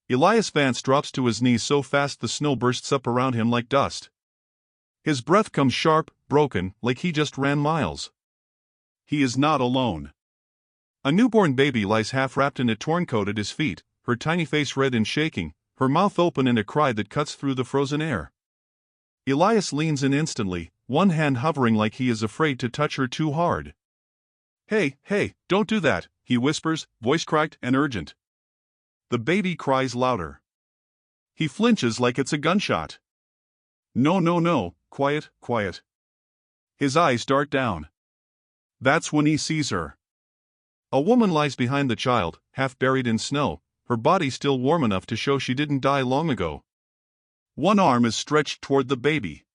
Elias Vance drops to his knees so fast the snow bursts up around him like dust. His breath comes sharp, broken, like he just ran miles. He is not alone. A newborn baby lies half-wrapped in a torn coat at his feet, her tiny face red and shaking, her mouth open in a cry that cuts through the frozen air. Elias leans in instantly, one hand hovering like he is afraid to touch her too hard. "Hey, hey, don't do that," he whispers, voice cracked and urgent. The baby cries louder. He flinches like it's a gunshot. "No, no, no, quiet, quiet." His eyes dart down. That's when he sees her. A woman lies behind the child, half buried in snow, her body still warm enough to show she didn't die long ago. One arm is stretched toward the baby.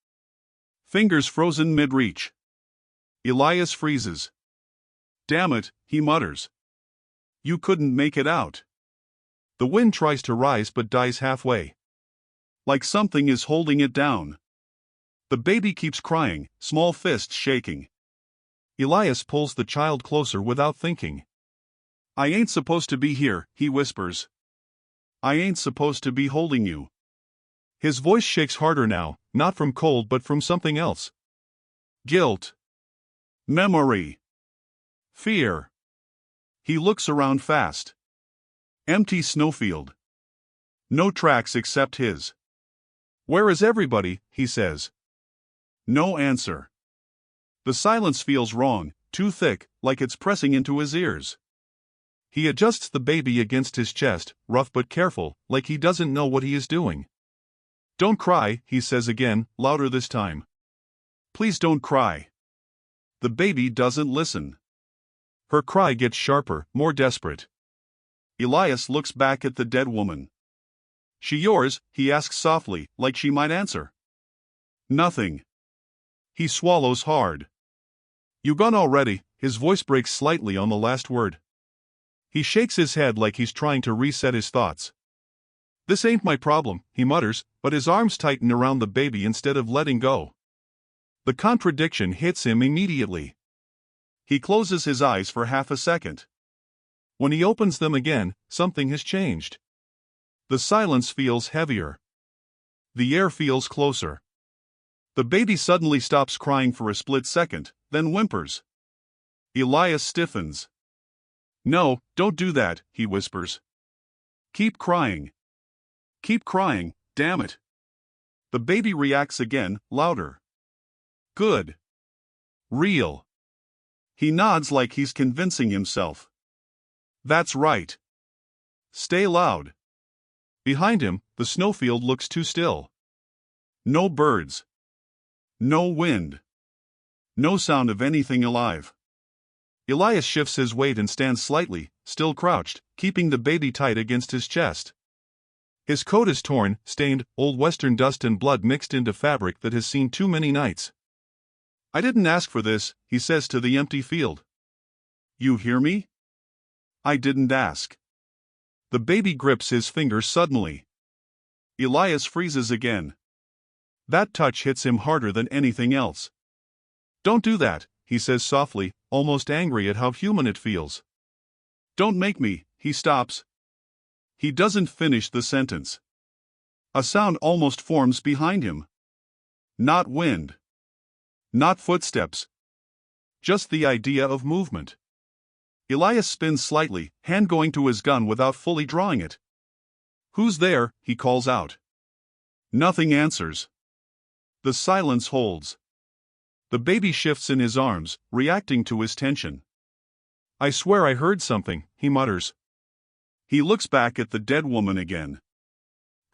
Fingers frozen mid-reach. Elias freezes. "Damn it," he mutters. "You couldn't make it out." The wind tries to rise but dies halfway. Like something is holding it down. The baby keeps crying, small fists shaking. Elias pulls the child closer without thinking. "I ain't supposed to be here," he whispers. "I ain't supposed to be holding you." His voice shakes harder now, not from cold but from something else. Guilt. Memory. Fear. He looks around fast. Empty snowfield. No tracks except his. "Where is everybody?" he says. No answer. The silence feels wrong, too thick, like it's pressing into his ears. He adjusts the baby against his chest, rough but careful, like he doesn't know what he is doing. "Don't cry," he says again, louder this time. "Please don't cry." The baby doesn't listen. Her cry gets sharper, more desperate. Elias looks back at the dead woman. "She yours?" he asks softly, like she might answer. Nothing. He swallows hard. "You gone already?" His voice breaks slightly on the last word. He shakes his head like he's trying to reset his thoughts. "This ain't my problem," he mutters, but his arms tighten around the baby instead of letting go. The contradiction hits him immediately. He closes his eyes for half a second. When he opens them again, something has changed. The silence feels heavier. The air feels closer. The baby suddenly stops crying for a split second, then whimpers. Elias stiffens. "No, don't do that," he whispers. "Keep crying. Keep crying, damn it." The baby reacts again, louder. Good. Real. He nods like he's convincing himself. That's right. Stay loud. Behind him, the snowfield looks too still. No birds. No wind. No sound of anything alive. Elias shifts his weight and stands slightly, still crouched, keeping the baby tight against his chest. His coat is torn, stained, old western dust and blood mixed into fabric that has seen too many nights. "I didn't ask for this," he says to the empty field. "You hear me? I didn't ask." The baby grips his fingers suddenly. Elias freezes again. That touch hits him harder than anything else. "Don't do that," he says softly, almost angry at how human it feels. "Don't make me." He stops. He doesn't finish the sentence. A sound almost forms behind him. Not wind. Not footsteps. Just the idea of movement. Elias spins slightly, hand going to his gun without fully drawing it. "Who's there?" he calls out. Nothing answers. The silence holds. The baby shifts in his arms, reacting to his tension. "I swear I heard something," he mutters. He looks back at the dead woman again.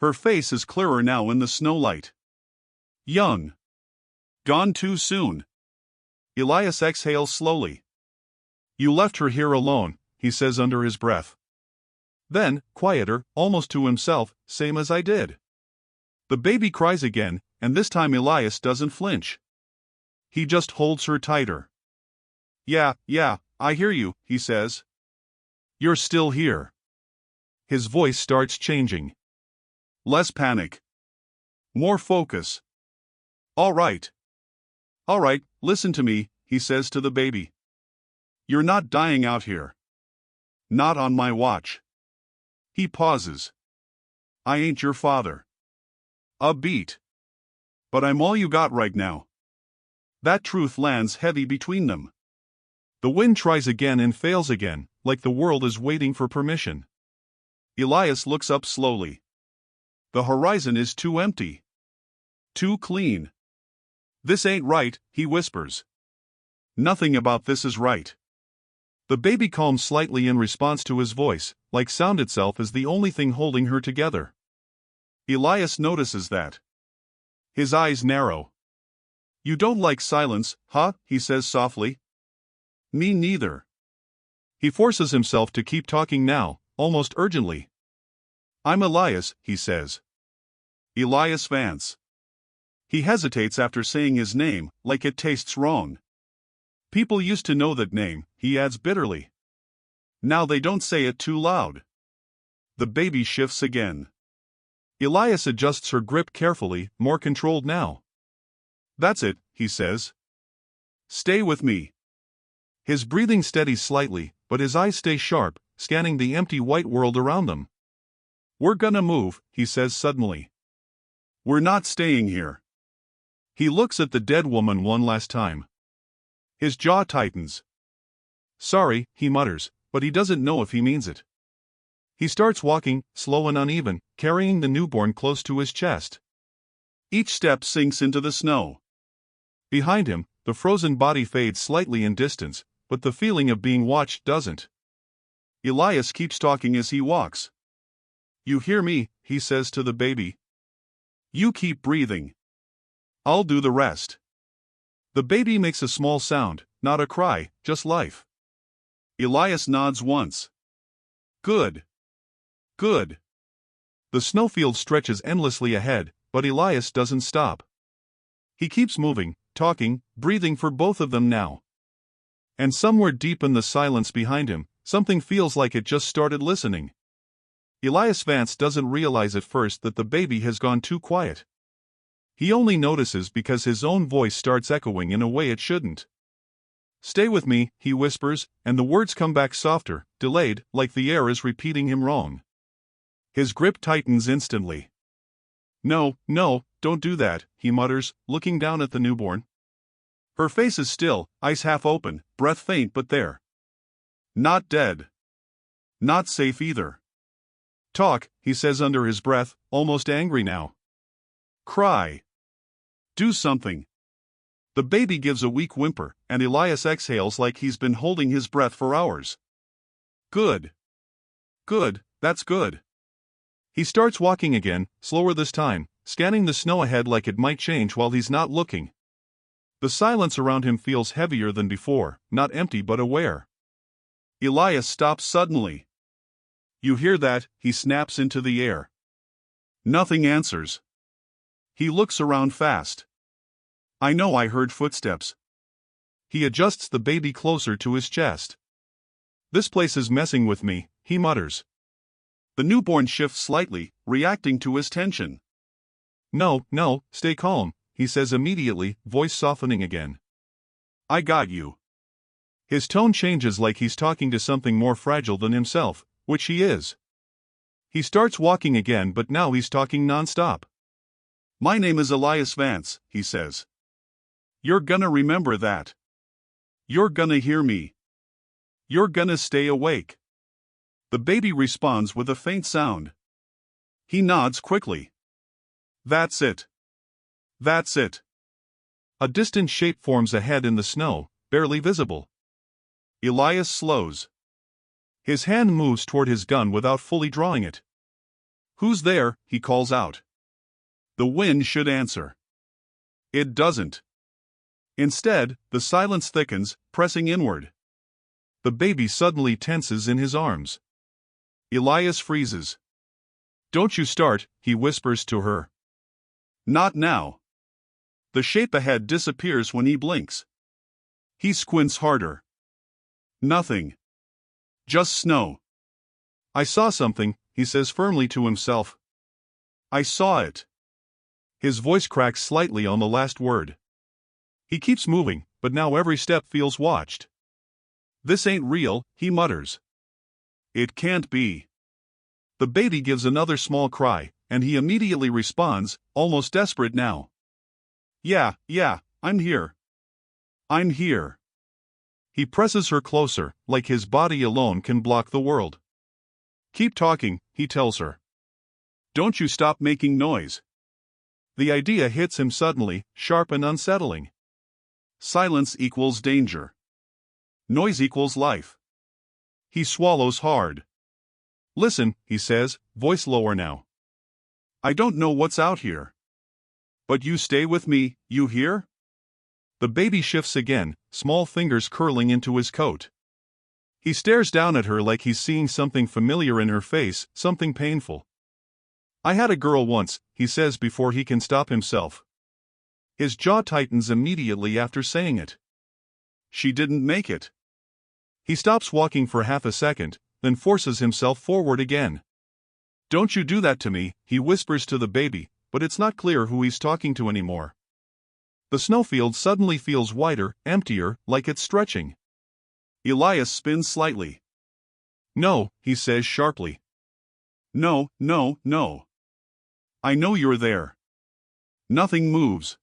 Her face is clearer now in the snowlight. Young. Gone too soon. Elias exhales slowly. "You left her here alone," he says under his breath. Then, quieter, almost to himself, "Same as I did." The baby cries again, and this time Elias doesn't flinch. He just holds her tighter. Yeah, I hear you," he says. "You're still here." His voice starts changing. Less panic. More focus. All right, listen to me," he says to the baby. "You're not dying out here. Not on my watch." He pauses. I ain't your father. A beat. But I'm all you got right now. That truth lands heavy between them. The wind tries again and fails again, like the world is waiting for permission. Elias looks up slowly. The horizon is too empty. Too clean. This ain't right, he whispers. Nothing about this is right. The baby calms slightly in response to his voice, like sound itself is the only thing holding her together. Elias notices that. His eyes narrow. You don't like silence, huh? He says softly. Me neither. He forces himself to keep talking now, almost urgently. I'm Elias, he says. Elias Vance. He hesitates after saying his name, like it tastes wrong. People used to know that name, he adds bitterly. Now they don't say it too loud. The baby shifts again. Elias adjusts her grip carefully, more controlled now. That's it, he says. Stay with me. His breathing steadies slightly, but his eyes stay sharp, scanning the empty white world around them. We're gonna move, he says suddenly. We're not staying here. He looks at the dead woman one last time. His jaw tightens. Sorry, he mutters, but he doesn't know if he means it. He starts walking, slow and uneven, carrying the newborn close to his chest. Each step sinks into the snow. Behind him, the frozen body fades slightly in distance, but the feeling of being watched doesn't. Elias keeps talking as he walks. You hear me, he says to the baby. You keep breathing. I'll do the rest. The baby makes a small sound, not a cry, just life. Elias nods once. Good. Good. The snowfield stretches endlessly ahead, but Elias doesn't stop. He keeps moving, talking, breathing for both of them now. And somewhere deep in the silence behind him, something feels like it just started listening. Elias Vance doesn't realize at first that the baby has gone too quiet. He only notices because his own voice starts echoing in a way it shouldn't. Stay with me, he whispers, and the words come back softer, delayed, like the air is repeating him wrong. His grip tightens instantly. No, don't do that, he mutters, looking down at the newborn. Her face is still, eyes half open, breath faint but there. Not dead. Not safe either. Talk, he says under his breath, almost angry now. Cry. Do something. The baby gives a weak whimper, and Elias exhales like he's been holding his breath for hours. Good. Good, that's good. He starts walking again, slower this time, scanning the snow ahead like it might change while he's not looking. The silence around him feels heavier than before, not empty but aware. Elias stops suddenly. You hear that? He snaps into the air. Nothing answers. He looks around fast. I know I heard footsteps. He adjusts the baby closer to his chest. This place is messing with me, he mutters. The newborn shifts slightly, reacting to his tension. No, stay calm, he says immediately, voice softening again. I got you. His tone changes like he's talking to something more fragile than himself, which he is. He starts walking again, but now he's talking nonstop. My name is Elias Vance, he says. You're gonna remember that. You're gonna hear me. You're gonna stay awake. The baby responds with a faint sound. He nods quickly. That's it. That's it. A distant shape forms ahead in the snow, barely visible. Elias slows. His hand moves toward his gun without fully drawing it. Who's there? He calls out. The wind should answer. It doesn't. Instead, the silence thickens, pressing inward. The baby suddenly tenses in his arms. Elias freezes. Don't you start, he whispers to her. Not now. The shape ahead disappears when he blinks. He squints harder. Nothing. Just snow. I saw something, he says firmly to himself. I saw it. His voice cracks slightly on the last word. He keeps moving, but now every step feels watched. This ain't real, he mutters. It can't be. The baby gives another small cry, and he immediately responds, almost desperate now. Yeah, I'm here. I'm here. He presses her closer, like his body alone can block the world. Keep talking, he tells her. Don't you stop making noise. The idea hits him suddenly, sharp and unsettling. Silence equals danger. Noise equals life. He swallows hard. Listen, he says, voice lower now. I don't know what's out here. But you stay with me, you hear? The baby shifts again, small fingers curling into his coat. He stares down at her like he's seeing something familiar in her face, something painful. I had a girl once, he says before he can stop himself. His jaw tightens immediately after saying it. She didn't make it. He stops walking for half a second, then forces himself forward again. Don't you do that to me, he whispers to the baby, but it's not clear who he's talking to anymore. The snowfield suddenly feels wider, emptier, like it's stretching. Elias spins slightly. No, he says sharply. No. I know you're there. Nothing moves.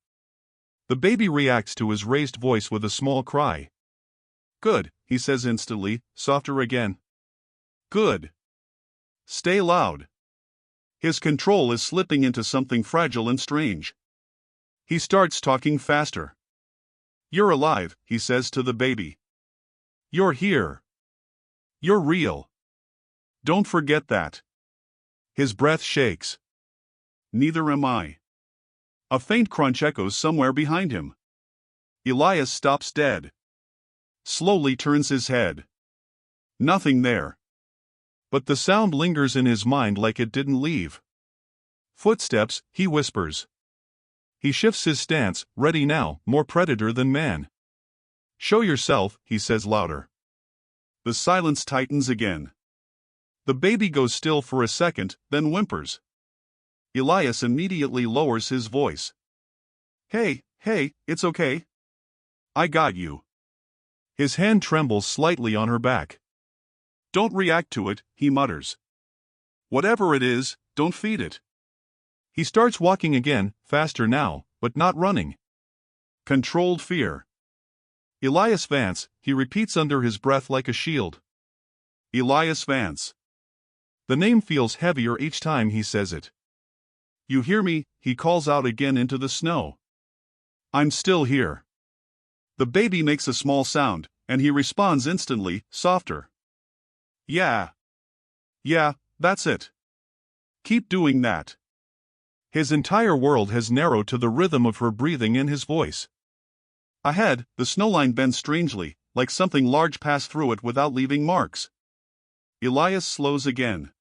The baby reacts to his raised voice with a small cry. Good, he says instantly, softer again. Good. Stay loud. His control is slipping into something fragile and strange. He starts talking faster. You're alive, he says to the baby. You're here. You're real. Don't forget that. His breath shakes. Neither am I. A faint crunch echoes somewhere behind him. Elias stops dead. Slowly turns his head. Nothing there. But the sound lingers in his mind like it didn't leave. Footsteps, he whispers. He shifts his stance, ready now, more predator than man. Show yourself, he says louder. The silence tightens again. The baby goes still for a second, then whimpers. Elias immediately lowers his voice. Hey, it's okay. I got you. His hand trembles slightly on her back. Don't react to it, he mutters. Whatever it is, don't feed it. He starts walking again, faster now, but not running. Controlled fear. Elias Vance, he repeats under his breath like a shield. Elias Vance. The name feels heavier each time he says it. You hear me, he calls out again into the snow. I'm still here. The baby makes a small sound, and he responds instantly, softer. Yeah, that's it. Keep doing that. His entire world has narrowed to the rhythm of her breathing and his voice. Ahead, the snowline bends strangely, like something large passed through it without leaving marks. Elias slows again.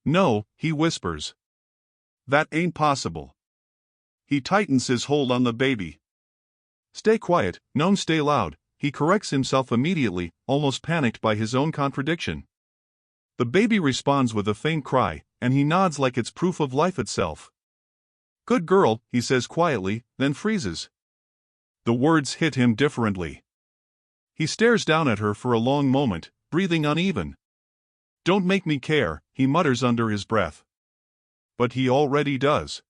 No, he whispers. That ain't possible. He tightens his hold on the baby. Stay quiet, no, stay loud, he corrects himself immediately, almost panicked by his own contradiction. The baby responds with a faint cry, and he nods like it's proof of life itself. Good girl, he says quietly, then freezes. The words hit him differently. He stares down at her for a long moment, breathing uneven. Don't make me care, he mutters under his breath. But he already does.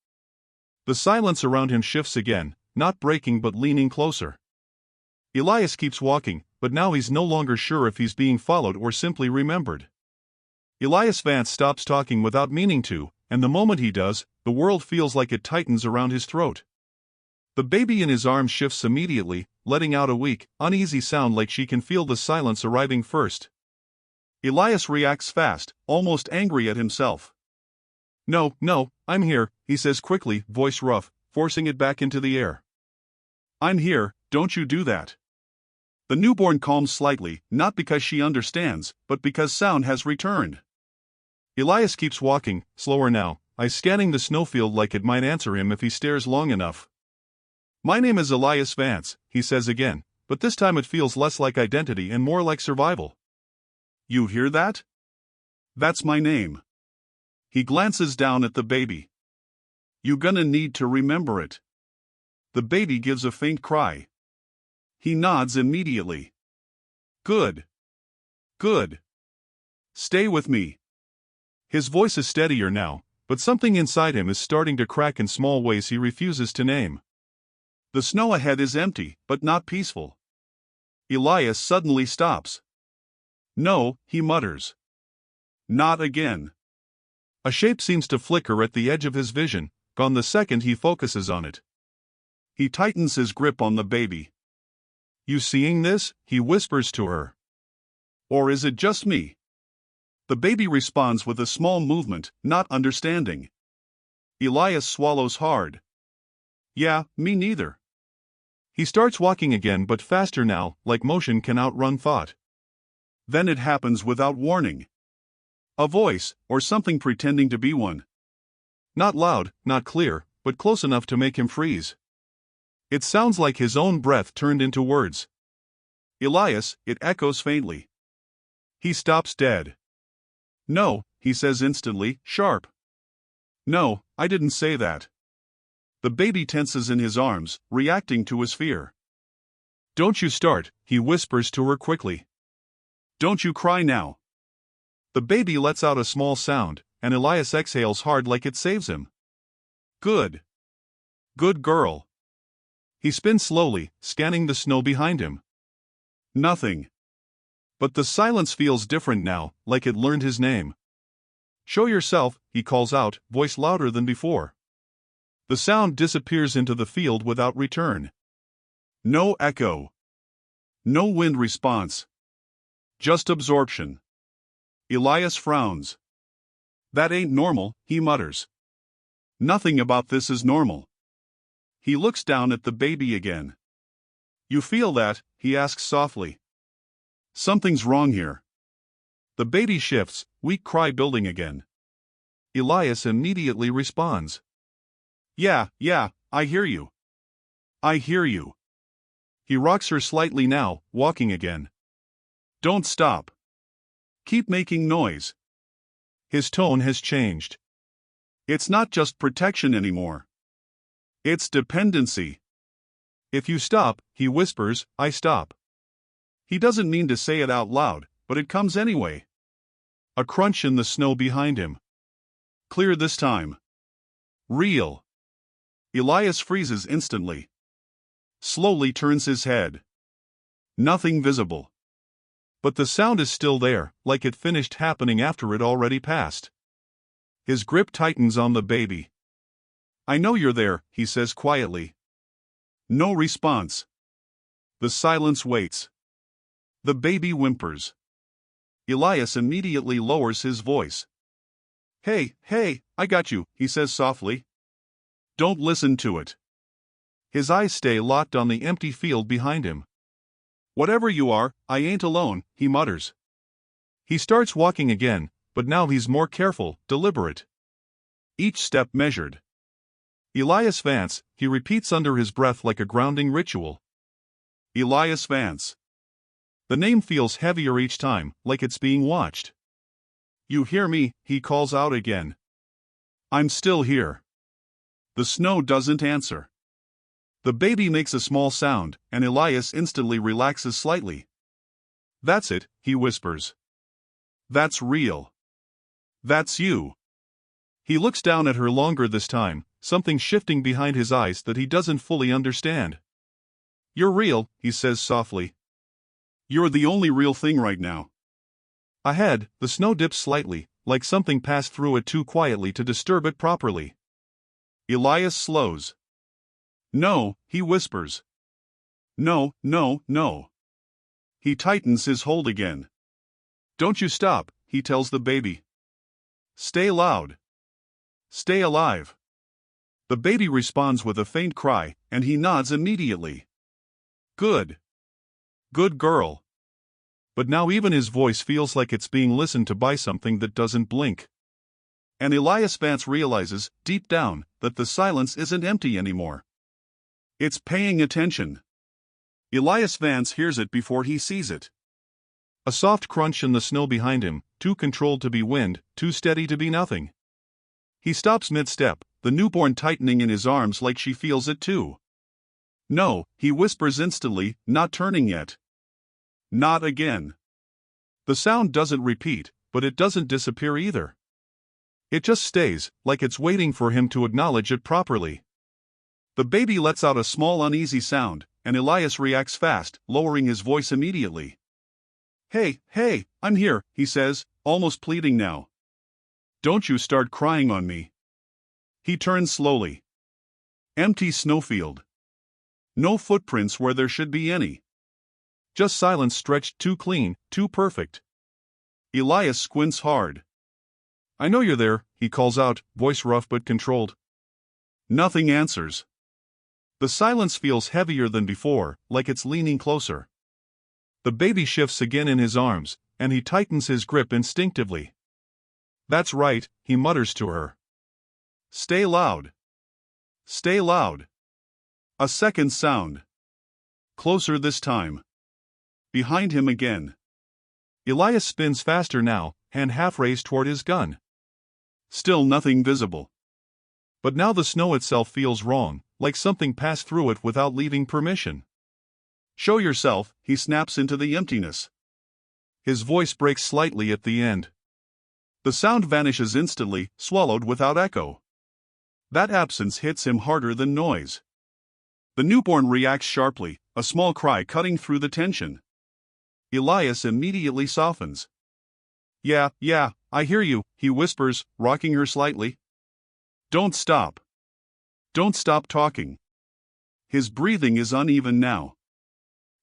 The silence around him shifts again, not breaking but leaning closer. Elias keeps walking, but now he's no longer sure if he's being followed or simply remembered. Elias Vance stops talking without meaning to, and the moment he does, the world feels like it tightens around his throat. The baby in his arms shifts immediately, letting out a weak, uneasy sound like she can feel the silence arriving first. Elias reacts fast, almost angry at himself. No, I'm here, he says quickly, voice rough, forcing it back into the air. I'm here, don't you do that. The newborn calms slightly, not because she understands, but because sound has returned. Elias keeps walking, slower now, eyes scanning the snowfield like it might answer him if he stares long enough. My name is Elias Vance, he says again, but this time it feels less like identity and more like survival. You hear that? That's my name. He glances down at the baby. You gonna need to remember it. The baby gives a faint cry. He nods immediately. Good. Stay with me. His voice is steadier now, But something inside him is starting to crack in small ways he refuses to name. The snow ahead is empty, but not peaceful. Elias suddenly stops. No, he mutters. Not again. A shape seems to flicker at the edge of his vision, gone the second he focuses on it. He tightens his grip on the baby. You seeing this? He whispers to her. Or is it just me? The baby responds with a small movement, not understanding. Elias swallows hard. Yeah, me neither. He starts walking again, but faster now, like motion can outrun thought. Then it happens without warning. A voice, or something pretending to be one. Not loud, not clear, but close enough to make him freeze. It sounds like his own breath turned into words. Elias, it echoes faintly. He stops dead. No, he says instantly, sharp. No, I didn't say that. The baby tenses in his arms, reacting to his fear. Don't you start, he whispers to her quickly. Don't you cry now. The baby lets out a small sound, and Elias exhales hard like it saves him. Good. Good girl. He spins slowly, scanning the snow behind him. Nothing. But the silence feels different now, like it learned his name. Show yourself, he calls out, voice louder than before. The sound disappears into the field without return. No echo. No wind response. Just absorption. Elias frowns. That ain't normal, he mutters. Nothing about this is normal. He looks down at the baby again. You feel that? He asks softly. Something's wrong here. The baby shifts, weak cry building again. Elias immediately responds. Yeah, I hear you. I hear you. He rocks her slightly now, walking again. Don't stop. Keep making noise. His tone has changed. It's not just protection anymore. It's dependency. If you stop, he whispers, I stop. He doesn't mean to say it out loud, but it comes anyway. A crunch in the snow behind him. Clear this time. Real. Elias freezes instantly. Slowly turns his head. Nothing visible. But the sound is still there, like it finished happening after it already passed. His grip tightens on the baby. I know you're there, he says quietly. No response. The silence waits. The baby whimpers. Elias immediately lowers his voice. Hey, I got you, he says softly. Don't listen to it. His eyes stay locked on the empty field behind him. Whatever you are, I ain't alone, he mutters. He starts walking again, but now he's more careful, deliberate. Each step measured. Elias Vance, he repeats under his breath like a grounding ritual. Elias Vance. The name feels heavier each time, like it's being watched. You hear me, he calls out again. I'm still here. The snow doesn't answer. The baby makes a small sound, and Elias instantly relaxes slightly. That's it, he whispers. That's real. That's you. He looks down at her longer this time, something shifting behind his eyes that he doesn't fully understand. You're real, he says softly. You're the only real thing right now. Ahead, the snow dips slightly, like something passed through it too quietly to disturb it properly. Elias slows. No, he whispers. No. He tightens his hold again. Don't you stop, he tells the baby. Stay loud. Stay alive. The baby responds with a faint cry, and he nods immediately. Good. Good girl. But now even his voice feels like it's being listened to by something that doesn't blink. And Elias Vance realizes, deep down, that the silence isn't empty anymore. It's paying attention. Elias Vance hears it before he sees it. A soft crunch in the snow behind him, too controlled to be wind, too steady to be nothing. He stops mid-step, the newborn tightening in his arms like she feels it too. No, he whispers instantly, not turning yet. Not again. The sound doesn't repeat, but it doesn't disappear either. It just stays, like it's waiting for him to acknowledge it properly. The baby lets out a small uneasy sound, and Elias reacts fast, lowering his voice immediately. Hey, I'm here, he says, almost pleading now. Don't you start crying on me. He turns slowly. Empty snowfield. No footprints where there should be any. Just silence stretched too clean, too perfect. Elias squints hard. I know you're there, he calls out, voice rough but controlled. Nothing answers. The silence feels heavier than before, like it's leaning closer. The baby shifts again in his arms, and he tightens his grip instinctively. That's right, he mutters to her. Stay loud. Stay loud. A second sound. Closer this time. Behind him again. Elias spins faster now, hand half raised toward his gun. Still nothing visible. But now the snow itself feels wrong, like something passed through it without leaving permission. Show yourself, he snaps into the emptiness. His voice breaks slightly at the end. The sound vanishes instantly, swallowed without echo. That absence hits him harder than noise. The newborn reacts sharply, a small cry cutting through the tension. Elias immediately softens. Yeah, I hear you, he whispers, rocking her slightly. Don't stop. Don't stop talking. His breathing is uneven now.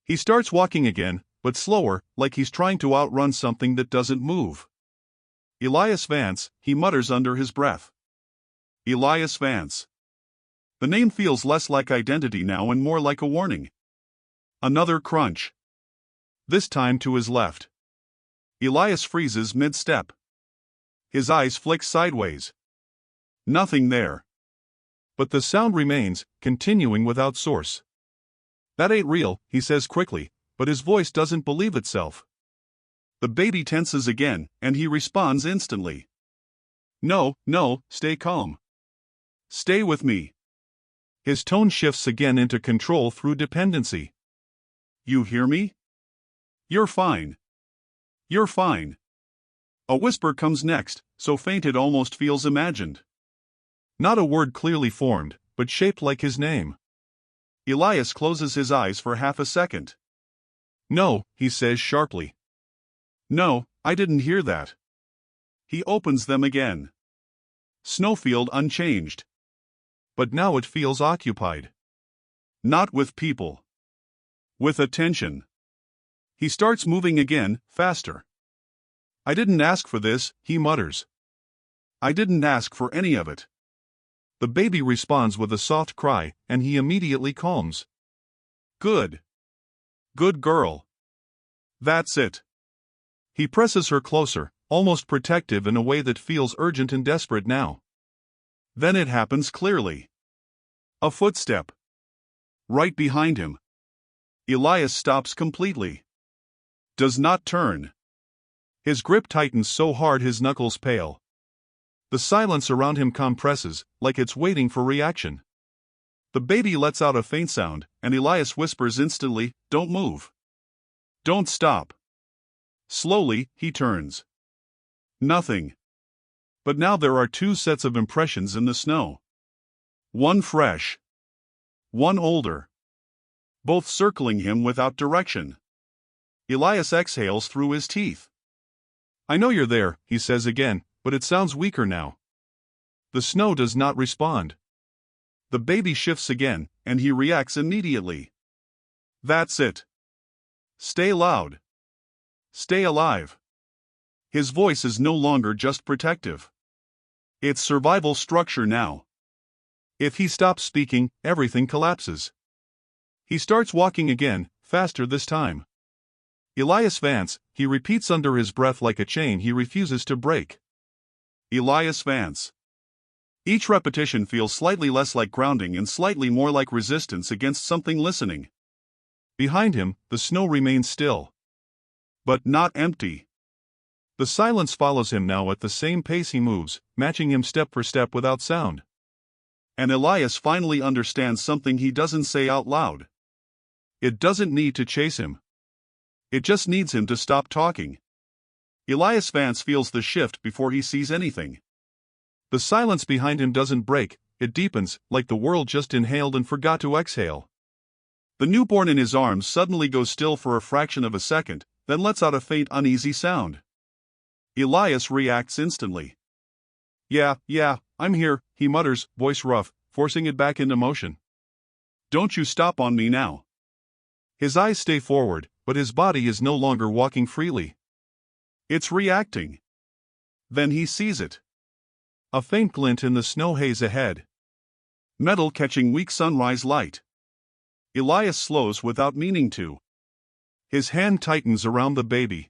He starts walking again, but slower, like he's trying to outrun something that doesn't move. Elias Vance, he mutters under his breath. Elias Vance. The name feels less like identity now and more like a warning. Another crunch. This time to his left. Elias freezes mid-step. His eyes flick sideways. Nothing there. But the sound remains, continuing without source. That ain't real, he says quickly, but his voice doesn't believe itself. The baby tenses again, and he responds instantly. No, stay calm. Stay with me. His tone shifts again into control through dependency. You hear me? You're fine. You're fine. A whisper comes next, so faint it almost feels imagined. Not a word clearly formed, but shaped like his name. Elias closes his eyes for half a second. No, he says sharply. No, I didn't hear that. He opens them again. Snowfield unchanged. But now it feels occupied. Not with people. With attention. He starts moving again, faster. I didn't ask for this, he mutters. I didn't ask for any of it. The baby responds with a soft cry, and he immediately calms. Good. Good girl. That's it. He presses her closer, almost protective in a way that feels urgent and desperate now. Then it happens clearly. A footstep. Right behind him. Elias stops completely. Does not turn. His grip tightens so hard his knuckles pale. The silence around him compresses, like it's waiting for reaction. The baby lets out a faint sound, and Elias whispers instantly, Don't move. Don't stop. Slowly, he turns. Nothing. But now there are two sets of impressions in the snow. One fresh. One older. Both circling him without direction. Elias exhales through his teeth. I know you're there, he says again, but it sounds weaker now. The snow does not respond. The baby shifts again, and he reacts immediately. That's it. Stay loud. Stay alive. His voice is no longer just protective. It's survival structure now. If he stops speaking, everything collapses. He starts walking again, faster this time. Elias Vance, he repeats under his breath like a chain he refuses to break. Elias Vance. Each repetition feels slightly less like grounding and slightly more like resistance against something listening. Behind him, the snow remains still. But not empty. The silence follows him now at the same pace he moves, matching him step for step without sound. And Elias finally understands something he doesn't say out loud. It doesn't need to chase him. It just needs him to stop talking. Elias Vance feels the shift before he sees anything. The silence behind him doesn't break, it deepens, like the world just inhaled and forgot to exhale. The newborn in his arms suddenly goes still for a fraction of a second, then lets out a faint uneasy sound. Elias reacts instantly. Yeah, I'm here, he mutters, voice rough, forcing it back into motion. Don't you stop on me now. His eyes stay forward, but his body is no longer walking freely. It's reacting. Then he sees it. A faint glint in the snow haze ahead. Metal catching weak sunrise light. Elias slows without meaning to. His hand tightens around the baby.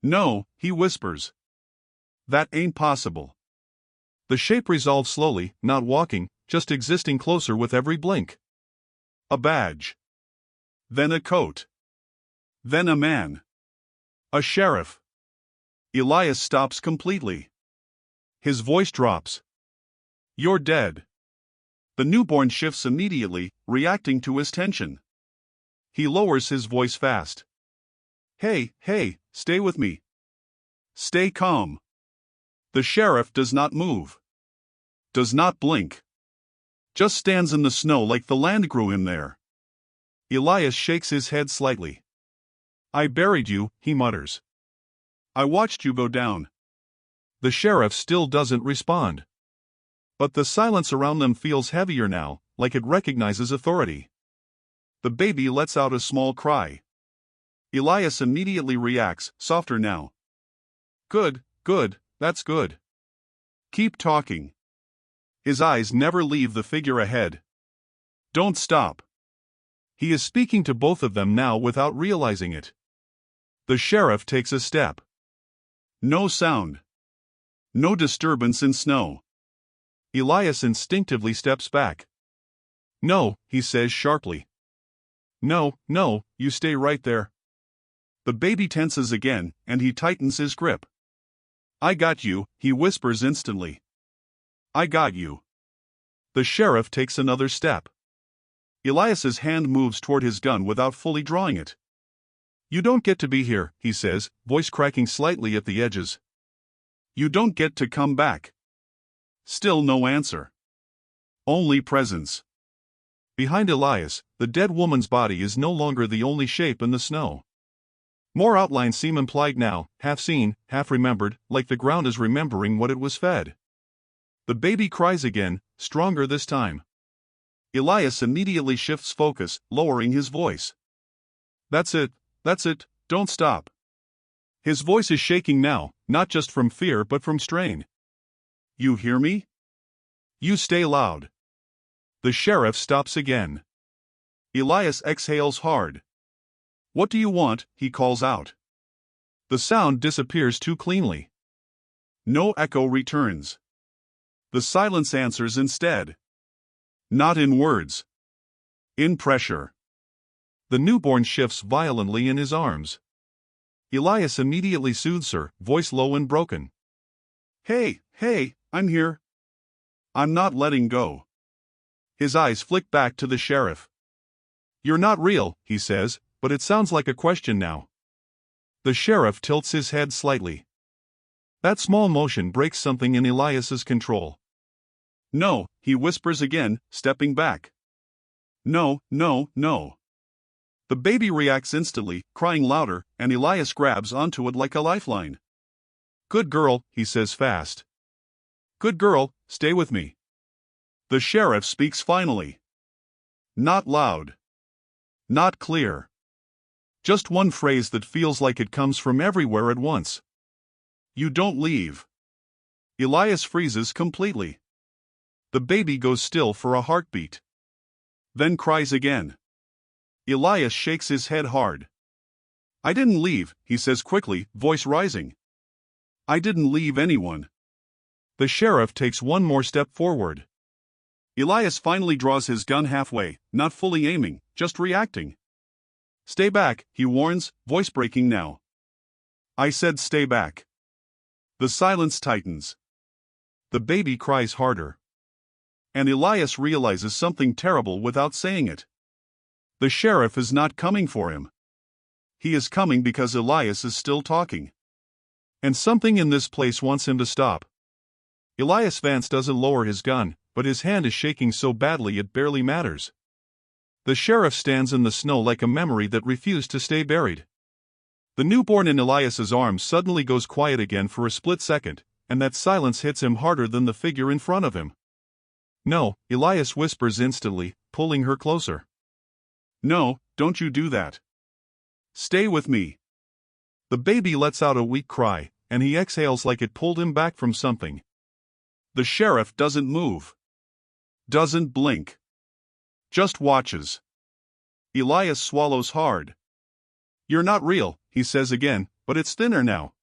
No, he whispers. That ain't possible. The shape resolves slowly, not walking, just existing closer with every blink. A badge. Then a coat. Then a man. A sheriff. Elias stops completely. His voice drops. You're dead. The newborn shifts immediately, reacting to his tension. He lowers his voice fast. Hey, stay with me. Stay calm. The sheriff does not move. Does not blink. Just stands in the snow like the land grew him there. Elias shakes his head slightly. I buried you, he mutters. I watched you go down. The sheriff still doesn't respond. But the silence around them feels heavier now, like it recognizes authority. The baby lets out a small cry. Elias immediately reacts, softer now. Good, that's good. Keep talking. His eyes never leave the figure ahead. Don't stop. He is speaking to both of them now without realizing it. The sheriff takes a step. No sound. No disturbance in snow. Elias instinctively steps back. No, he says sharply. No, you stay right there. The baby tenses again, and he tightens his grip. I got you, he whispers instantly. I got you. The sheriff takes another step. Elias's hand moves toward his gun without fully drawing it. You don't get to be here, he says, voice cracking slightly at the edges. You don't get to come back. Still no answer. Only presence. Behind Elias, the dead woman's body is no longer the only shape in the snow. More outlines seem implied now, half seen, half remembered, like the ground is remembering what it was fed. The baby cries again, stronger this time. Elias immediately shifts focus, lowering his voice. That's it, don't stop. His voice is shaking now, not just from fear but from strain. You hear me? You stay loud. The sheriff stops again. Elias exhales hard. What do you want? He calls out. The sound disappears too cleanly. No echo returns. The silence answers instead. Not in words. In pressure. The newborn shifts violently in his arms. Elias immediately soothes her, voice low and broken. Hey, I'm here. I'm not letting go. His eyes flick back to the sheriff. You're not real, he says, but it sounds like a question now. The sheriff tilts his head slightly. That small motion breaks something in Elias's control. No, he whispers again, stepping back. No. The baby reacts instantly, crying louder, and Elias grabs onto it like a lifeline. Good girl, he says fast. Good girl, stay with me. The sheriff speaks finally. Not loud. Not clear. Just one phrase that feels like it comes from everywhere at once. You don't leave. Elias freezes completely. The baby goes still for a heartbeat. Then cries again. Elias shakes his head hard. I didn't leave, he says quickly, voice rising. I didn't leave anyone. The sheriff takes one more step forward. Elias finally draws his gun halfway, not fully aiming, just reacting. Stay back, he warns, voice breaking now. I said stay back. The silence tightens. The baby cries harder. And Elias realizes something terrible without saying it. The sheriff is not coming for him. He is coming because Elias is still talking. And something in this place wants him to stop. Elias Vance doesn't lower his gun, but his hand is shaking so badly it barely matters. The sheriff stands in the snow like a memory that refused to stay buried. The newborn in Elias's arms suddenly goes quiet again for a split second, and that silence hits him harder than the figure in front of him. "No," Elias whispers instantly, pulling her closer. "No, don't you do that. Stay with me." The baby lets out a weak cry, and he exhales like it pulled him back from something. The sheriff doesn't move. Doesn't blink. Just watches. Elias swallows hard. "You're not real," he says again, but it's thinner now.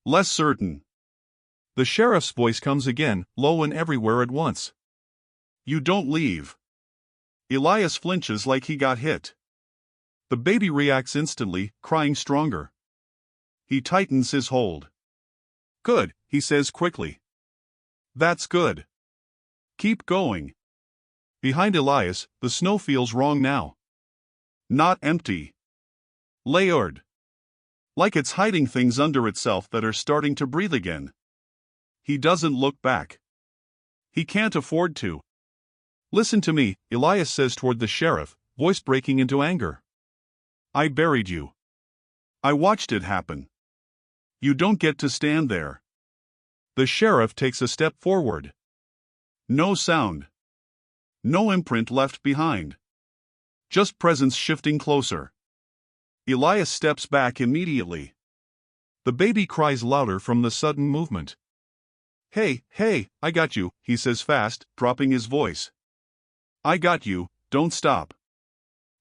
Less certain. The sheriff's voice comes again, low and everywhere at once. "You don't leave." Elias flinches like he got hit. The baby reacts instantly, crying stronger. He tightens his hold. "Good," he says quickly. "That's good. Keep going." Behind Elias, the snow feels wrong now. Not empty. Layered. Like it's hiding things under itself that are starting to breathe again. He doesn't look back. He can't afford to. "Listen to me," Elias says toward the sheriff, voice breaking into anger. "I buried you. I watched it happen. You don't get to stand there." The sheriff takes a step forward. No sound. No imprint left behind. Just presence shifting closer. Elias steps back immediately. The baby cries louder from the sudden movement. "Hey, hey, I got you," he says fast, dropping his voice. "I got you, don't stop."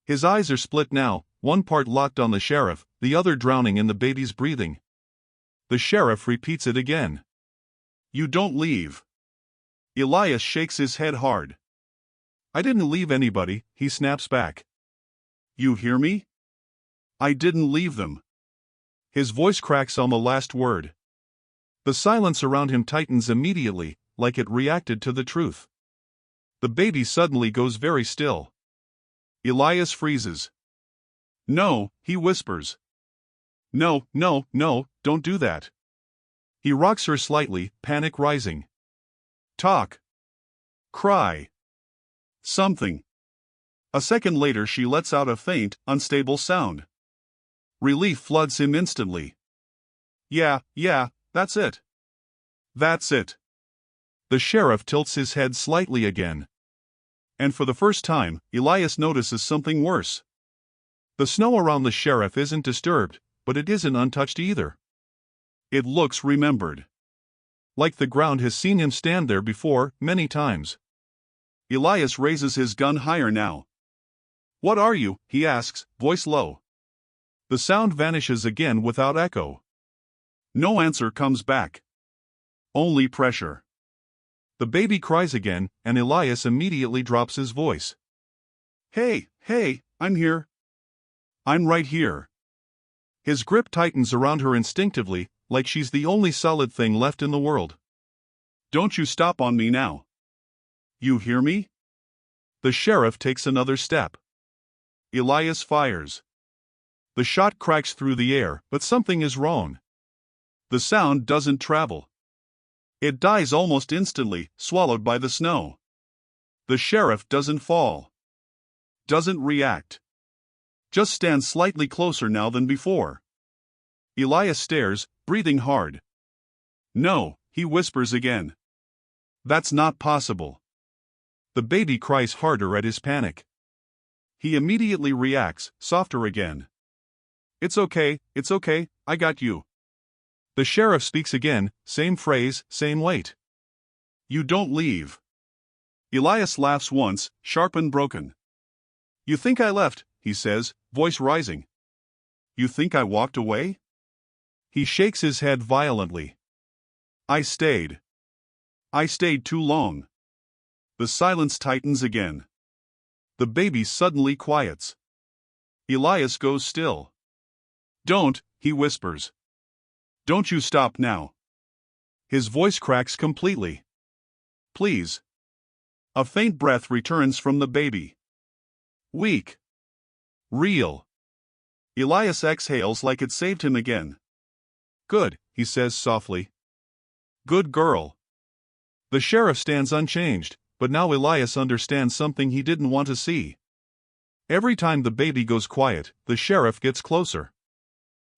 His eyes are split now, one part locked on the sheriff, the other drowning in the baby's breathing. The sheriff repeats it again. "You don't leave." Elias shakes his head hard. "I didn't leave anybody," he snaps back. "You hear me? I didn't leave them." His voice cracks on the last word. The silence around him tightens immediately, like it reacted to the truth. The baby suddenly goes very still. Elias freezes. "No," he whispers. "No, no, no, don't do that." He rocks her slightly, panic rising. "Talk. Cry. Something." A second later she lets out a faint, unstable sound. Relief floods him instantly. Yeah, that's it. That's it." The sheriff tilts his head slightly again. And for the first time, Elias notices something worse. The snow around the sheriff isn't disturbed, but it isn't untouched either. It looks remembered. Like the ground has seen him stand there before, many times. Elias raises his gun higher now. "What are you?" he asks, voice low. The sound vanishes again without echo. No answer comes back. Only pressure. The baby cries again, and Elias immediately drops his voice. "Hey, hey, I'm here. I'm right here." His grip tightens around her instinctively, like she's the only solid thing left in the world. "Don't you stop on me now. You hear me?" The sheriff takes another step. Elias fires. The shot cracks through the air, but something is wrong. The sound doesn't travel. It dies almost instantly, swallowed by the snow. The sheriff doesn't fall. Doesn't react. Just stands slightly closer now than before. Elias stares, breathing hard. "No," he whispers again. "That's not possible." The baby cries harder at his panic. He immediately reacts, softer again. It's okay, I got you." The sheriff speaks again, same phrase, same weight. "You don't leave." Elias laughs once, sharp and broken. "You think I left," he says, voice rising. "You think I walked away?" He shakes his head violently. I stayed. I stayed too long." The silence tightens again. The baby suddenly quiets. Elias goes still. "Don't," he whispers. "Don't you stop now." His voice cracks completely. "Please." A faint breath returns from the baby. Weak. Real. Elias exhales like it saved him again. "Good," he says softly. "Good girl." The sheriff stands unchanged, but now Elias understands something he didn't want to see. Every time the baby goes quiet, the sheriff gets closer.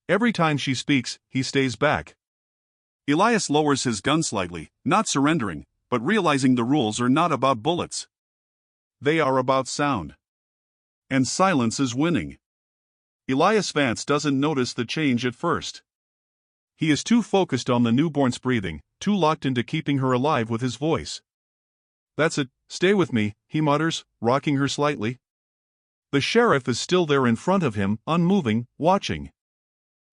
Every time she speaks, he stays back. Elias lowers his gun slightly, not surrendering, but realizing the rules are not about bullets. They are about sound. And silence is winning. Elias Vance doesn't notice the change at first. He is too focused on the newborn's breathing, too locked into keeping her alive with his voice. "That's it, stay with me," he mutters, rocking her slightly. The sheriff is still there in front of him, unmoving, watching.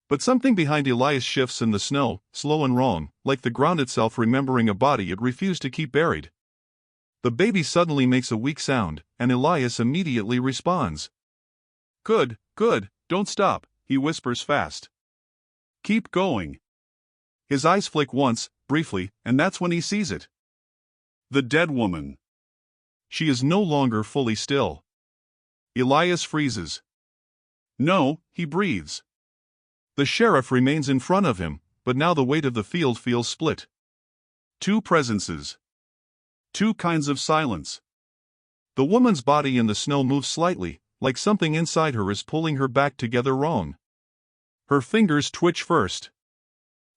But something behind Elias shifts in the snow, slow and wrong, like the ground itself remembering a body it refused to keep buried. The baby suddenly makes a weak sound, and Elias immediately responds. Good, don't stop," he whispers fast. "Keep going." His eyes flick once, briefly, and that's when he sees it. The dead woman. She is no longer fully still. Elias freezes. "No," he breathes. The sheriff remains in front of him, but now the weight of the field feels split. Two presences. Two kinds of silence. The woman's body in the snow moves slightly, like something inside her is pulling her back together wrong. Her fingers twitch first.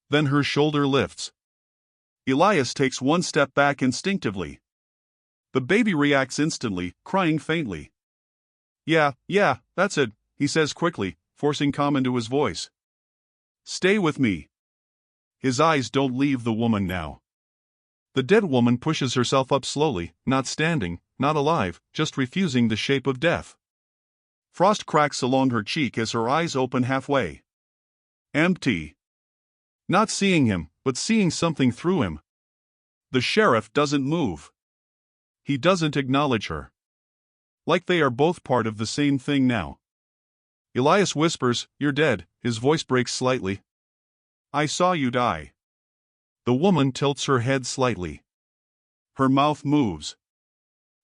Then her shoulder lifts. Elias takes one step back instinctively. The baby reacts instantly, crying faintly. Yeah, that's it," he says quickly, forcing calm into his voice. "Stay with me." His eyes don't leave the woman now. The dead woman pushes herself up slowly, not standing, not alive, just refusing the shape of death. Frost cracks along her cheek as her eyes open halfway. Empty. Not seeing him, but seeing something through him. The sheriff doesn't move. He doesn't acknowledge her. Like they are both part of the same thing now. Elias whispers, "You're dead," his voice breaks slightly. "I saw you die." The woman tilts her head slightly. Her mouth moves.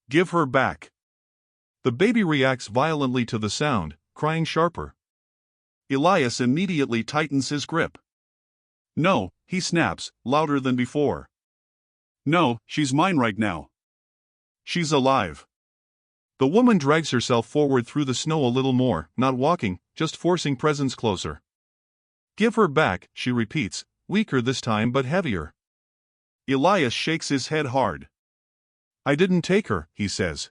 "Give her back." The baby reacts violently to the sound, crying sharper. Elias immediately tightens his grip. "No," he snaps, louder than before. "No, she's mine right now. She's alive." The woman drags herself forward through the snow a little more, not walking, just forcing presence closer. "Give her back," she repeats, weaker this time but heavier. Elias shakes his head hard. "I didn't take her," he says.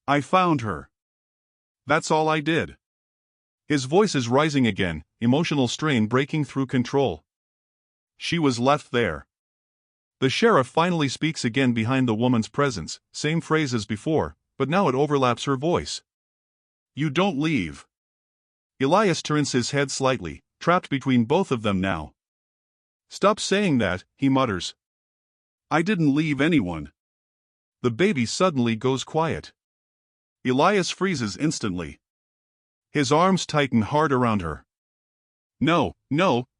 "I found her. That's all I did." His voice is rising again, emotional strain breaking through control. "She was left there." The sheriff finally speaks again behind the woman's presence, same phrase as before, but now it overlaps her voice. "You don't leave." Elias turns his head slightly, trapped between both of them now. "Stop saying that," he mutters. "I didn't leave anyone." The baby suddenly goes quiet. Elias freezes instantly. His arms tighten hard around her. No,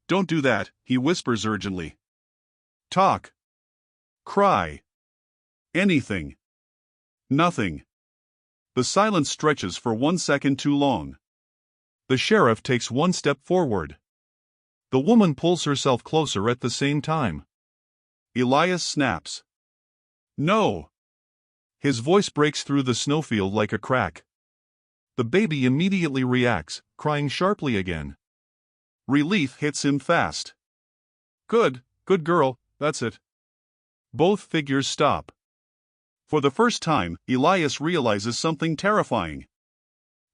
don't do that," he whispers urgently. "Talk. Cry. Anything. Nothing." The silence stretches for 1 second too long. The sheriff takes one step forward. The woman pulls herself closer at the same time. Elias snaps. "No." His voice breaks through the snowfield like a crack. The baby immediately reacts, crying sharply again. Relief hits him fast. Good girl, that's it." Both figures stop. For the first time, Elias realizes something terrifying.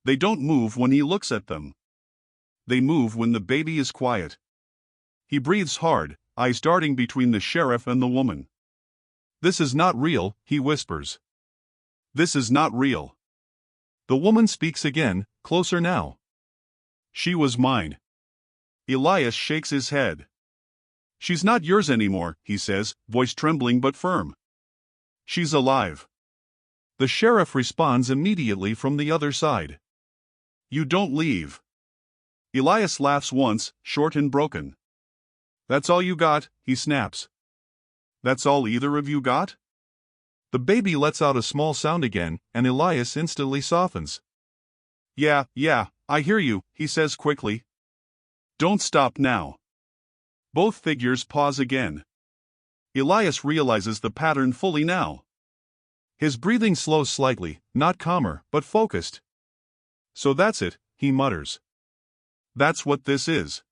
They don't move when he looks at them. They move when the baby is quiet. He breathes hard, eyes darting between the sheriff and the woman. "This is not real," he whispers. "This is not real." The woman speaks again, closer now. "She was mine." Elias shakes his head. "She's not yours anymore," he says, voice trembling but firm. "She's alive." The sheriff responds immediately from the other side. "You don't leave." Elias laughs once, short and broken. "That's all you got," he snaps. "That's all either of you got?" The baby lets out a small sound again, and Elias instantly softens. Yeah, I hear you," he says quickly. "Don't stop now." Both figures pause again. Elias realizes the pattern fully now. His breathing slows slightly, not calmer, but focused. So that's it, he mutters. That's what this is.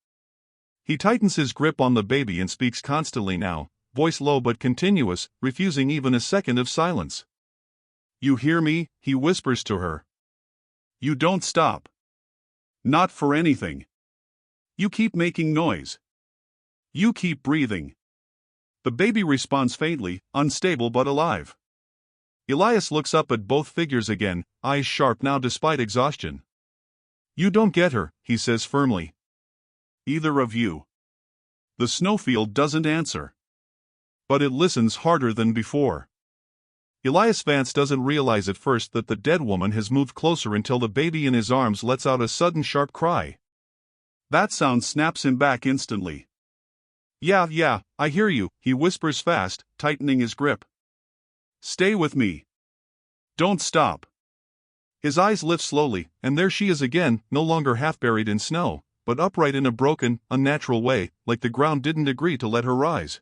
He tightens his grip on the baby and speaks constantly now, voice low but continuous, refusing even a second of silence. You hear me? He whispers to her. You don't stop. Not for anything. You keep making noise. You keep breathing. The baby responds faintly, unstable but alive. Elias looks up at both figures again, eyes sharp now despite exhaustion. You don't get her, he says firmly. Either of you. The snowfield doesn't answer. But it listens harder than before. Elias Vance doesn't realize at first that the dead woman has moved closer until the baby in his arms lets out a sudden sharp cry. That sound snaps him back instantly. Yeah, I hear you, he whispers fast, tightening his grip. Stay with me. Don't stop. His eyes lift slowly, and there she is again, no longer half buried in snow, but upright in a broken, unnatural way, like the ground didn't agree to let her rise.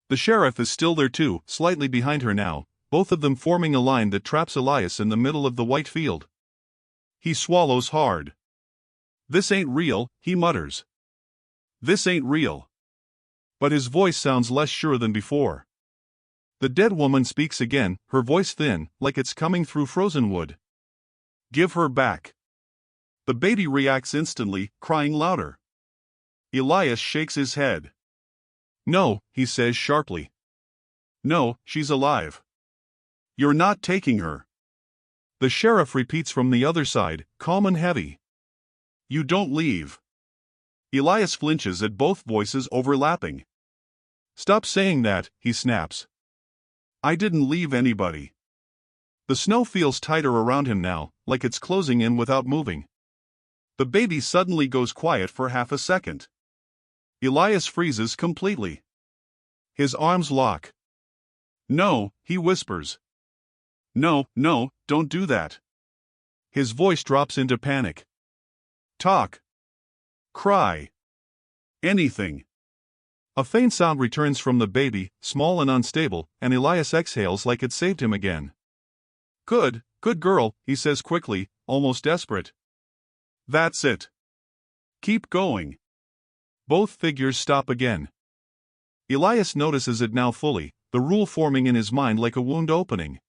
The sheriff is still there too, slightly behind her now, both of them forming a line that traps Elias in the middle of the white field. He swallows hard. This ain't real, he mutters. This ain't real. But his voice sounds less sure than before. The dead woman speaks again, her voice thin, like it's coming through frozen wood. Give her back. The baby reacts instantly, crying louder. Elias shakes his head. No, he says sharply. No, she's alive. You're not taking her. The sheriff repeats from the other side, calm and heavy. You don't leave. Elias flinches at both voices overlapping. Stop saying that, he snaps. I didn't leave anybody. The snow feels tighter around him now, like it's closing in without moving. The baby suddenly goes quiet for half a second. Elias freezes completely. His arms lock. No, he whispers. No, don't do that. His voice drops into panic. Talk. Cry. Anything. A faint sound returns from the baby, small and unstable, and Elias exhales like it saved him again. Good girl, he says quickly, almost desperate. That's it. Keep going. Both figures stop again. Elias notices it now fully, the rule forming in his mind like a wound opening.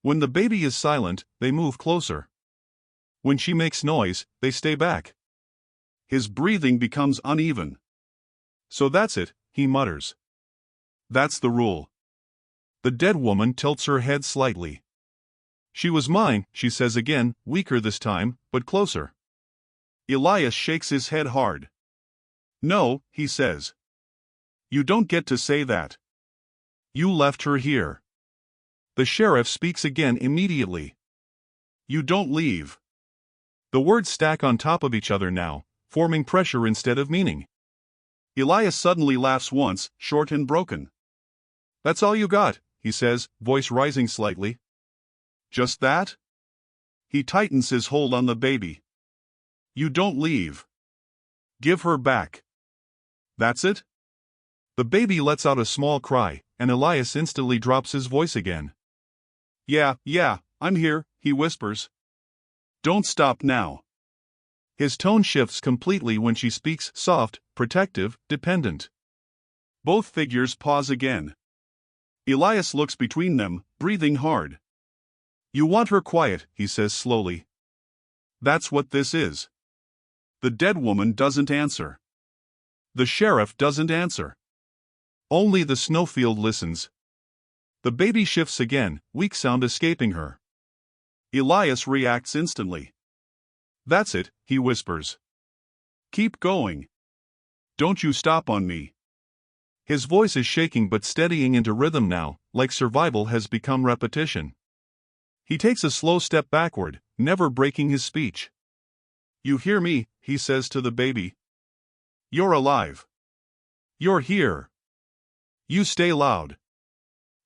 When the baby is silent, they move closer. When she makes noise, they stay back. His breathing becomes uneven. So that's it, he mutters. That's the rule. The dead woman tilts her head slightly. She was mine, she says again, weaker this time, but closer. Elias shakes his head hard. No, he says. You don't get to say that. You left her here. The sheriff speaks again immediately. You don't leave. The words stack on top of each other now, forming pressure instead of meaning. Elias suddenly laughs once, short and broken. That's all you got, he says, voice rising slightly. Just that? He tightens his hold on the baby. You don't leave. Give her back. That's it? The baby lets out a small cry, and Elias instantly drops his voice again. Yeah, I'm here, he whispers. Don't stop now. His tone shifts completely when she speaks, soft, protective, dependent. Both figures pause again. Elias looks between them, breathing hard. You want her quiet, he says slowly. That's what this is. The dead woman doesn't answer. The sheriff doesn't answer. Only the snowfield listens. The baby shifts again, weak sound escaping her. Elias reacts instantly. That's it, he whispers. Keep going. Don't you stop on me. His voice is shaking but steadying into rhythm now, like survival has become repetition. He takes a slow step backward, never breaking his speech. You hear me, he says to the baby. You're alive. You're here. You stay loud.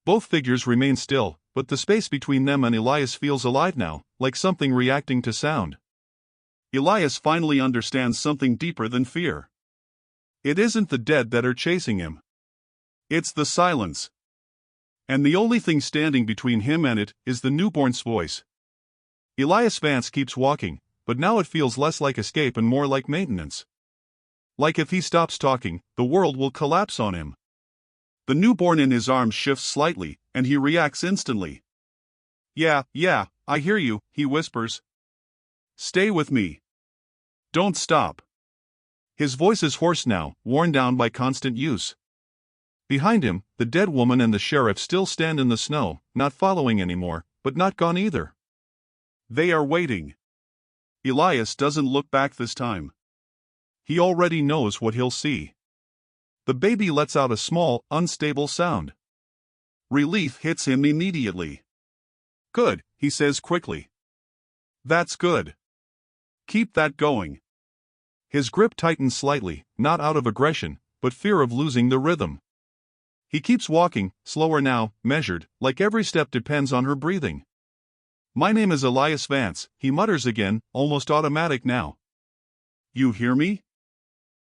Both figures remain still, but the space between them and Elias feels alive now, like something reacting to sound. Elias finally understands something deeper than fear. It isn't the dead that are chasing him. It's the silence. And the only thing standing between him and it is the newborn's voice. Elias Vance keeps walking, but now it feels less like escape and more like maintenance. Like if he stops talking, the world will collapse on him. The newborn in his arms shifts slightly, and he reacts instantly. Yeah, I hear you, he whispers. Stay with me. Don't stop. His voice is hoarse now, worn down by constant use. Behind him, the dead woman and the sheriff still stand in the snow, not following anymore, but not gone either. They are waiting. Elias doesn't look back this time. He already knows what he'll see. The baby lets out a small, unstable sound. Relief hits him immediately. Good, he says quickly. That's good. Keep that going. His grip tightens slightly, not out of aggression, but fear of losing the rhythm. He keeps walking, slower now, measured, like every step depends on her breathing. My name is Elias Vance, he mutters again, almost automatic now. You hear me?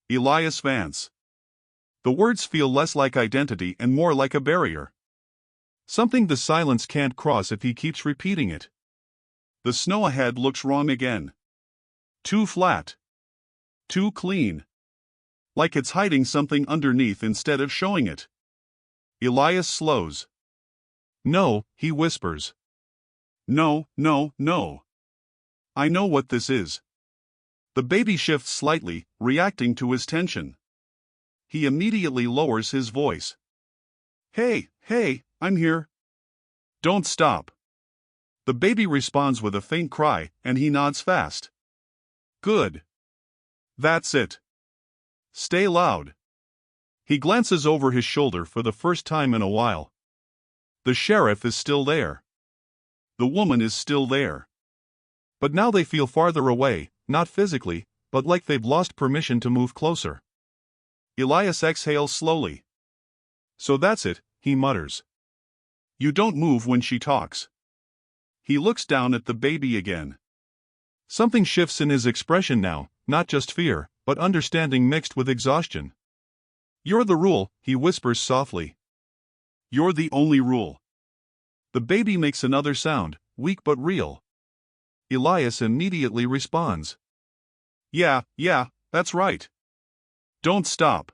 Elias Vance. The words feel less like identity and more like a barrier. Something the silence can't cross if he keeps repeating it. The snow ahead looks wrong again. Too flat. Too clean. Like it's hiding something underneath instead of showing it. Elias slows. No, he whispers. No. I know what this is. The baby shifts slightly, reacting to his tension. He immediately lowers his voice. Hey, I'm here. Don't stop. The baby responds with a faint cry, and he nods fast. Good. That's it. Stay loud. He glances over his shoulder for the first time in a while. The sheriff is still there. The woman is still there. But now they feel farther away, not physically, but like they've lost permission to move closer. Elias exhales slowly. So that's it, he mutters. You don't move when she talks. He looks down at the baby again. Something shifts in his expression now, not just fear, but understanding mixed with exhaustion. You're the rule, he whispers softly. You're the only rule. The baby makes another sound, weak but real. Elias immediately responds. Yeah, that's right. Don't stop.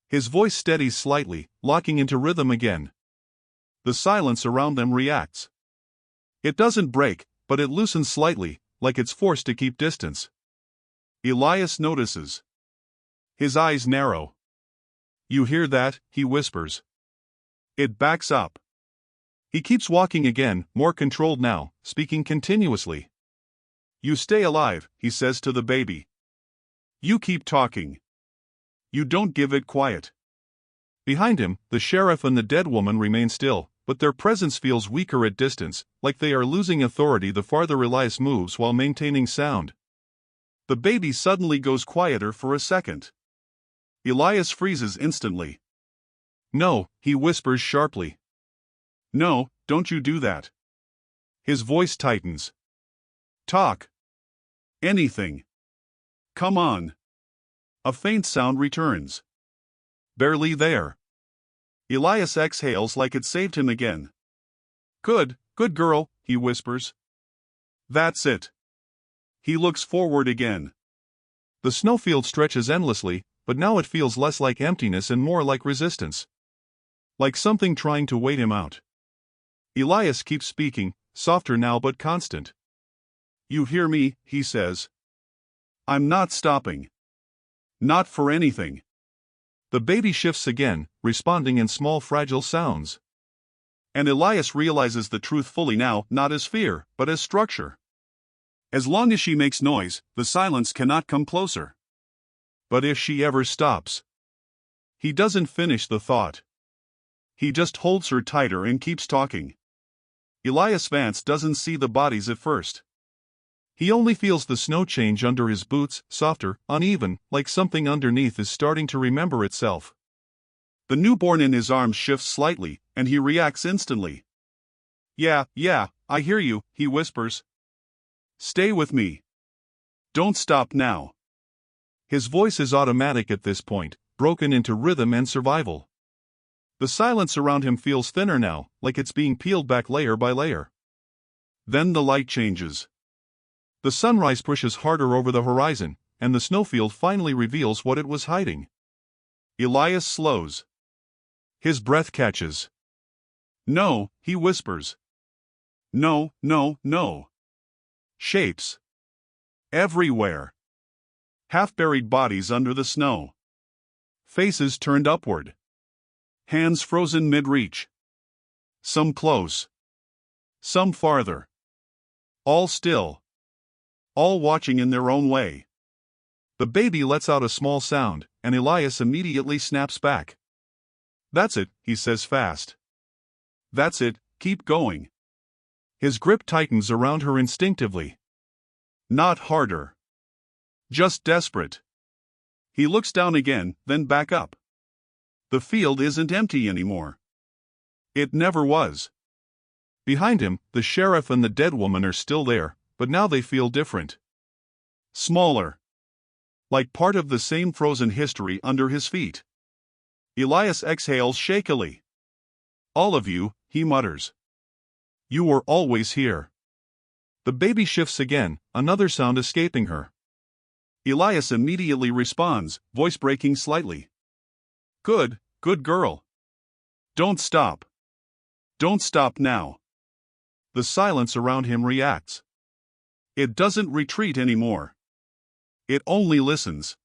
His voice steadies slightly, locking into rhythm again. The silence around them reacts. It doesn't break, but it loosens slightly, like it's forced to keep distance. Elias notices. His eyes narrow. You hear that? He whispers. It backs up. He keeps walking again, more controlled now, speaking continuously. You stay alive, he says to the baby. You keep talking. You don't give it quiet. Behind him, the sheriff and the dead woman remain still, but their presence feels weaker at distance, like they are losing authority the farther Elias moves while maintaining sound. The baby suddenly goes quieter for a second. Elias freezes instantly. No, he whispers sharply. No, don't you do that. His voice tightens. Talk. Anything. Come on. A faint sound returns. Barely there. Elias exhales like it saved him again. Good girl, he whispers. That's it. He looks forward again. The snowfield stretches endlessly, but now it feels less like emptiness and more like resistance. Like something trying to wait him out. Elias keeps speaking, softer now but constant. You hear me, he says. I'm not stopping. Not for anything. The baby shifts again, responding in small fragile sounds. And Elias realizes the truth fully now, not as fear, but as structure. As long as she makes noise, the silence cannot come closer. But if she ever stops. He doesn't finish the thought. He just holds her tighter and keeps talking. Elias Vance doesn't see the bodies at first. He only feels the snow change under his boots, softer, uneven, like something underneath is starting to remember itself. The newborn in his arms shifts slightly, and he reacts instantly. Yeah, I hear you, he whispers. Stay with me. Don't stop now. His voice is automatic at this point, broken into rhythm and survival. The silence around him feels thinner now, like it's being peeled back layer by layer. Then the light changes. The sunrise pushes harder over the horizon, and the snowfield finally reveals what it was hiding. Elias slows. His breath catches. "No," he whispers. "No, no, no." Shapes. Everywhere. Half-buried bodies under the snow. Faces turned upward. Hands frozen mid-reach. Some close. Some farther. All still. All watching in their own way. The baby lets out a small sound, and Elias immediately snaps back. "That's it," he says fast. "That's it, keep going." His grip tightens around her instinctively. Not harder. Just desperate. He looks down again, then back up. The field isn't empty anymore. It never was. Behind him, the sheriff and the dead woman are still there, but now they feel different. Smaller. Like part of the same frozen history under his feet. Elias exhales shakily. "All of you," he mutters. "You were always here." The baby shifts again, another sound escaping her. Elias immediately responds, voice breaking slightly. "Good, good girl. Don't stop. Don't stop now." The silence around him reacts. It doesn't retreat anymore. It only listens.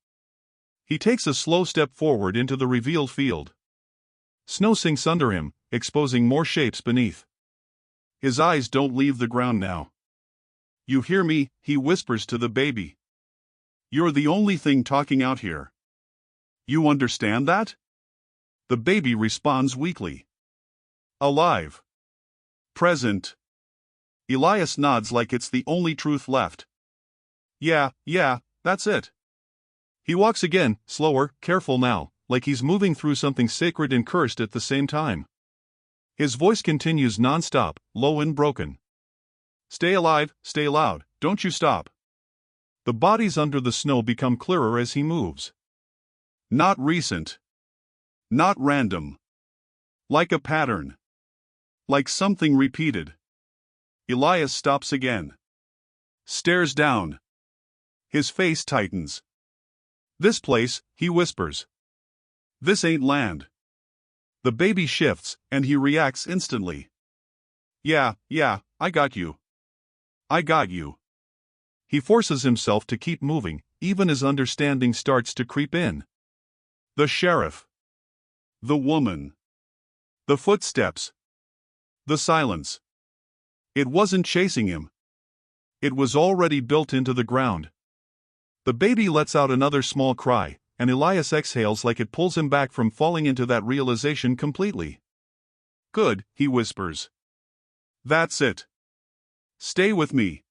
He takes a slow step forward into the revealed field. Snow sinks under him, exposing more shapes beneath. His eyes don't leave the ground now. "You hear me?" he whispers to the baby. "You're the only thing talking out here. You understand that?" The baby responds weakly. "Alive. Present." Elias nods like it's the only truth left. Yeah, that's it." He walks again, slower, careful now, like he's moving through something sacred and cursed at the same time. His voice continues non-stop, low and broken. "Stay alive, stay loud, don't you stop." The bodies under the snow become clearer as he moves. Not recent. Not random. Like a pattern. Like something repeated. Elias stops again. Stares down. His face tightens. "This place," he whispers. "This ain't land." The baby shifts, and he reacts instantly. Yeah, I got you. I got you." He forces himself to keep moving, even as understanding starts to creep in. The sheriff. The woman. The footsteps. The silence. It wasn't chasing him. It was already built into the ground. The baby lets out another small cry, and Elias exhales like it pulls him back from falling into that realization completely. "Good," he whispers. "That's it. Stay with me."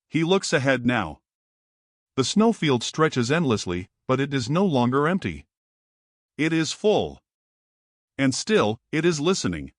He looks ahead now. The snowfield stretches endlessly, but it is no longer empty. It is full. And still, it is listening.